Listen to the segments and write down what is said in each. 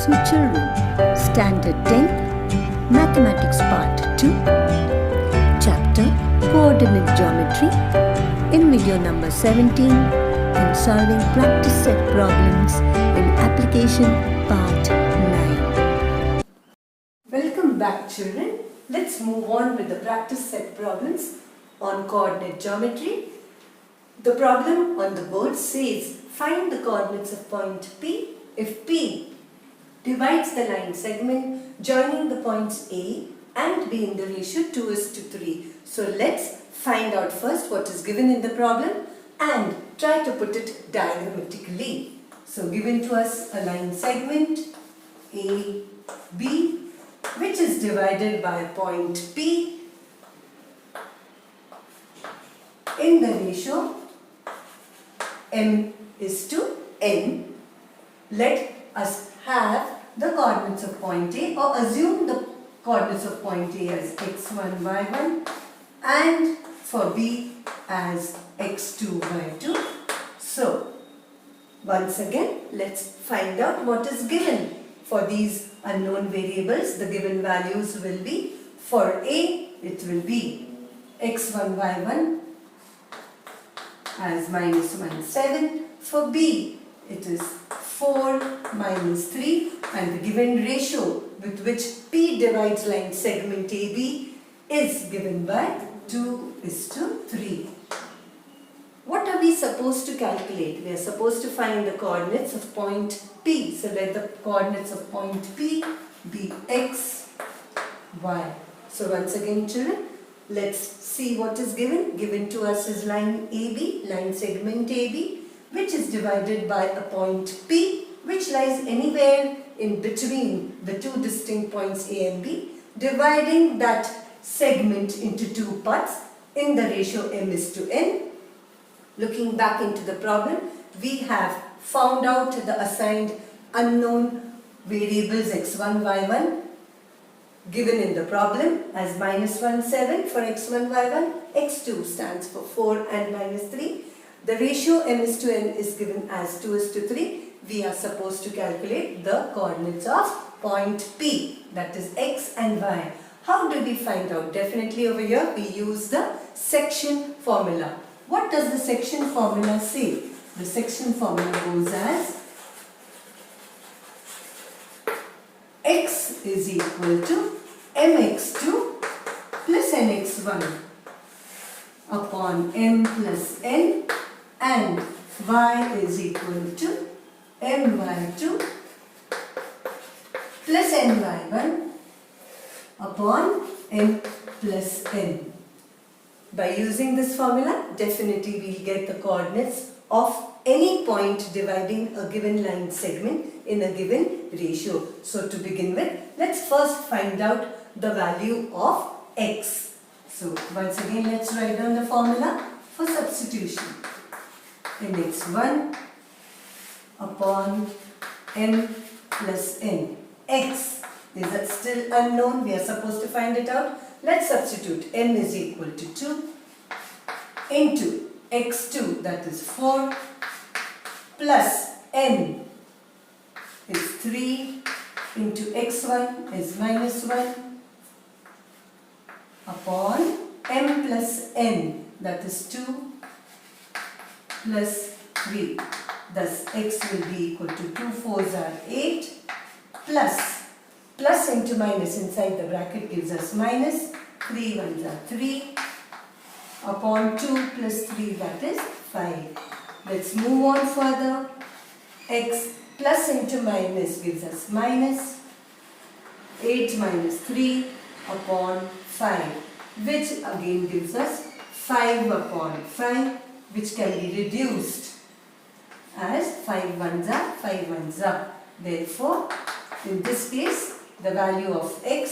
to children, Standard 10, Mathematics Part 2, Chapter Co-Ordinate Geometry, in video number 17, in solving practice set problems in application Part 9. Welcome back, children. Let's move on with the practice set problems on coordinate geometry. The problem on the board says, find the coordinates of point P if P divides the line segment joining the points A and B in the ratio 2:3. So let's find out first what is given in the problem and try to put it diagrammatically. So given to us a line segment AB which is divided by point P in the ratio m is to n. Let us have the coordinates of point A, or assume the coordinates of point A as x1, y1 and for B as x2, y2. So once again let's find out what is given. For these unknown variables, the given values will be, for A it will be x1, y1 as -1, 7. For B it is 4, -3, and the given ratio with which P divides line segment AB is given by 2:3. What are we supposed to calculate? We are supposed to find the coordinates of point P. So let the coordinates of point P be x, y. So once again, children, let's see what is given. Given to us is line AB, line segment AB, which is divided by a point P, which lies anywhere in between the two distinct points A and B, dividing that segment into two parts in the ratio m is to n. Looking back into the problem, we have found out the assigned unknown variables x1, y1 given in the problem as -1, 7 for x1, y1, x2 stands for 4 and -3. The ratio m is to n is given as 2:3. We are supposed to calculate the coordinates of point P, that is x and y. How do we find out? Definitely over here we use the section formula. What does the section formula say? The section formula goes as x is equal to mx2 plus nx1 upon m plus n, and y is equal to my2 plus ny1 upon m plus n. By using this formula, definitely we will get the coordinates of any point dividing a given line segment in a given ratio. So to begin with, let's first find out the value of x. So once again, let's write down the formula for substitution. mx1 upon m plus n. X is still unknown. We are supposed to find it out. Let's substitute. M is equal to 2 into x2, that is 4, plus n is 3 into x1 is -1 upon m plus n, that is 2 plus 3. Thus x will be equal to 2 4s are 8 plus into minus inside the bracket gives us minus, 3 1s are 3 upon 2 plus 3, that is 5. Let's move on further. X plus into minus gives us minus 8 minus 3 upon 5, which again gives us 5 upon 5, which can be reduced as 5 1s are 5 1s are. Therefore, in this case, the value of x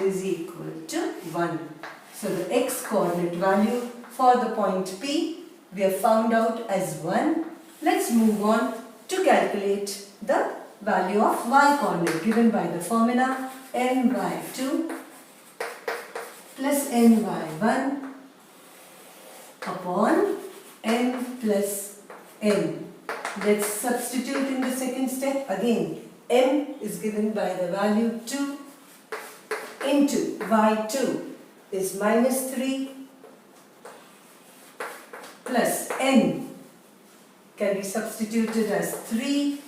is equal to 1. So the x coordinate value for the point P we have found out as 1. Let's move on to calculate the value of y coordinate given by the formula my2 plus ny1 upon m plus n. Let's substitute in the second step again. m is given by the value 2 into y2 is minus 3 plus n can be substituted as 3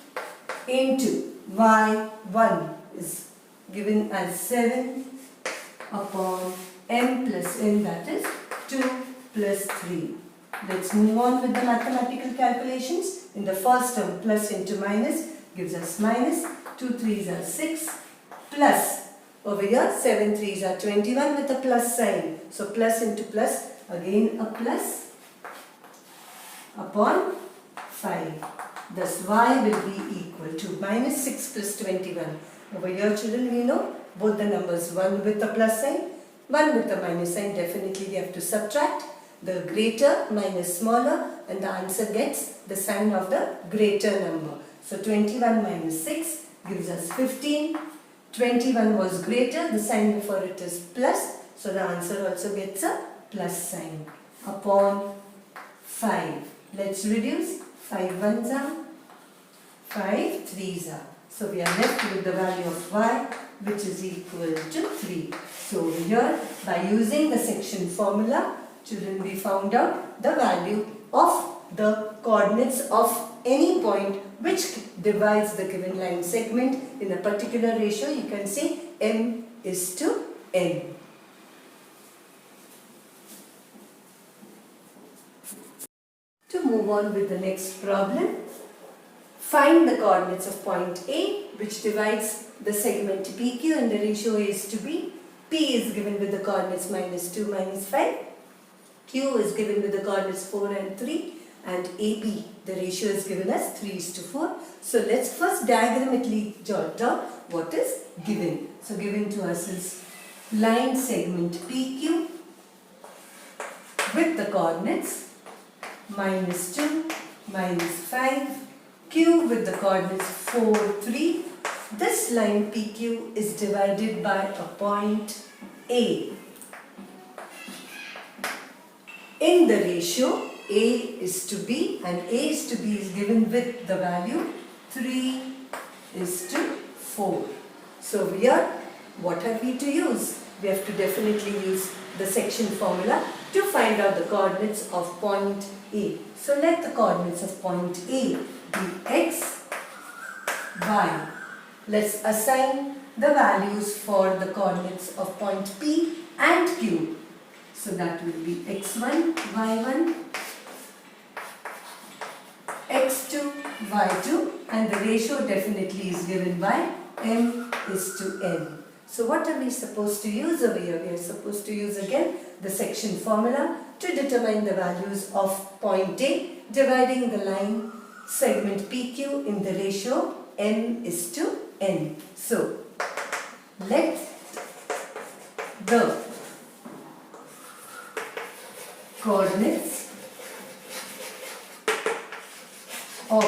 into y1 is given as 7 upon m plus n, that is 2 plus 3. Let's move on with the mathematical calculations. In the first term, plus into minus gives us minus, 2 3s are 6, plus over here 7 3s are 21 with a plus sign. So plus into plus, again a plus upon 5. Thus y will be equal to minus 6 plus 21. Over here children, we know both the numbers, one with a plus sign, one with a minus sign. Definitely we have to subtract the greater minus smaller, and the answer gets the sign of the greater number. So 21 minus 6 gives us 15. 21 was greater, the sign before it is plus, so the answer also gets a plus sign upon 5. Let's reduce. 5 ones are, 5 3s are. So we are left with the value of y, which is equal to 3. So here, by using the section formula, children, we found out the value of the coordinates of any point which divides the given line segment in a particular ratio. You can say m is to n. To move on with the next problem, find the coordinates of point A which divides the segment PQ and the ratio A is to B. P is given with the coordinates minus 2, minus 5. Q is given with the coordinates 4 and 3, and AB, the ratio is given as 3:4. So let's first diagrammatically jot down what is given. So given to us is line segment PQ with the coordinates minus 2, minus 5, Q with the coordinates 4, 3. This line PQ is divided by a point A. In the ratio A is to B, and A is to B is given with the value 3:4. So here, what have we to use? We have to definitely use the section formula to find out the coordinates of point A. So let the coordinates of point A be x, y. Let's assign the values for the coordinates of point P and Q. So that will be x1, y1, x2, y2, and the ratio definitely is given by m is to n. So what are we supposed to use over here? We are supposed to use again the section formula to determine the values of point A, dividing the line segment PQ in the ratio m is to n. So let the coordinates of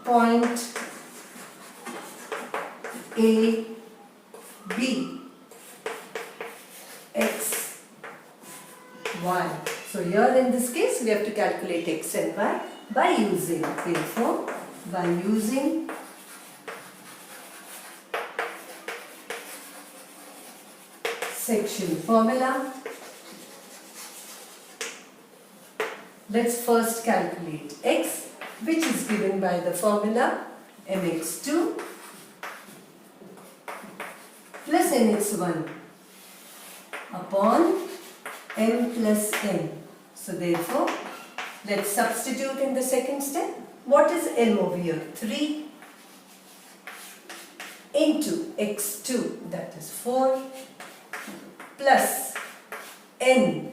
point A, B, X, Y. So here in this case we have to calculate X and Y by using, therefore, by using section formula. Let's first calculate x, which is given by the formula mx2 plus nx1 upon m plus n. So therefore, let's substitute in the second step. What is m over here? 3 into x2, that is 4, plus n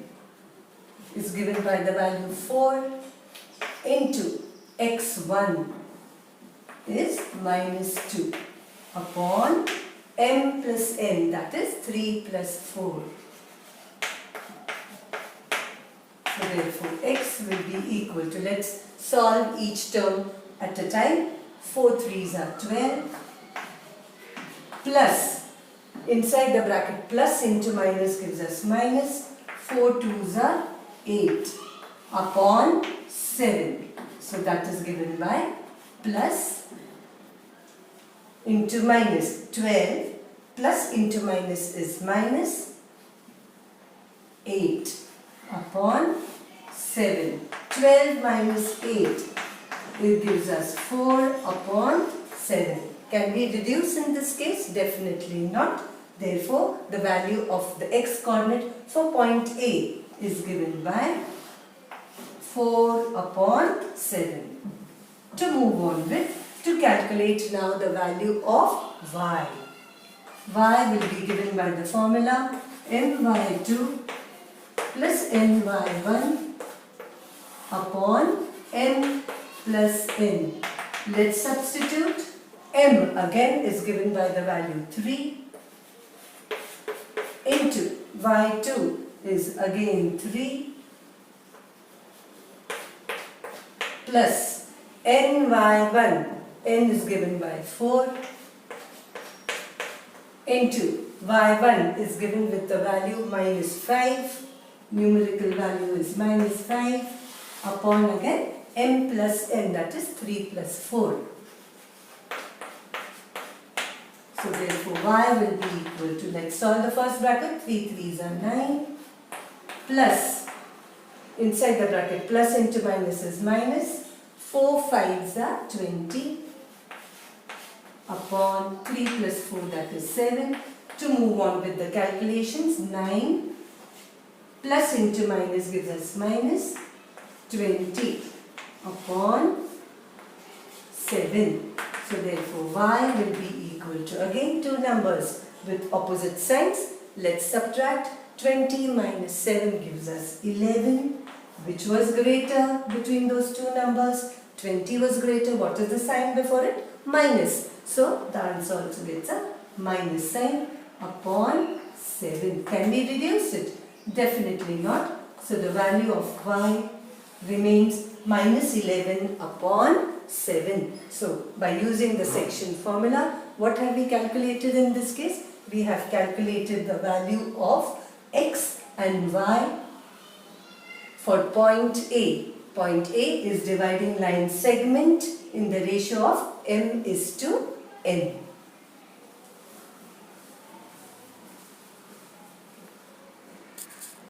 is given by the value 4 into x1 is minus 2 upon m plus n, that is 3 plus 4. So therefore x will be equal to, let's solve each term at a time. 4 3s are 12 plus, inside the bracket plus into minus gives us minus, 4 2s are 8 upon 7. So that is given by plus into minus 12 plus into minus is minus 8 upon 7. 12 minus 8, it gives us 4 upon 7. Can we reduce in this case? Definitely not. Therefore, the value of the x-coordinate for point A is given by 4 upon 7. To move on with, to calculate now the value of y. Y will be given by the formula my2 plus my1 upon m plus n. Let's substitute. M again is given by the value 3 into y2 is again 3 plus ny1, n is given by 4 into y1 is given with the value minus 5, numerical value is minus 5 upon again m plus n, that is 3 plus 4. So therefore y will be equal to, let's solve the first bracket, 3 3s are 9 plus, inside the bracket plus into minus is minus, 4 5s are 20 upon 3 plus 4, that is 7. To move on with the calculations, 9 plus into minus gives us minus 20 upon 7. So therefore y will be equal to, again two numbers with opposite signs. Let's subtract. 20 minus 7 gives us 11. Which was greater between those two numbers? 20 was greater. What is the sign before it? Minus. So the answer also gets a minus sign upon 7. Can we reduce it? Definitely not. So the value of y remains minus 11 upon 7. So by using the section formula, what have we calculated in this case? We have calculated the value of x and y for point A. Point A is dividing line segment in the ratio of m is to n.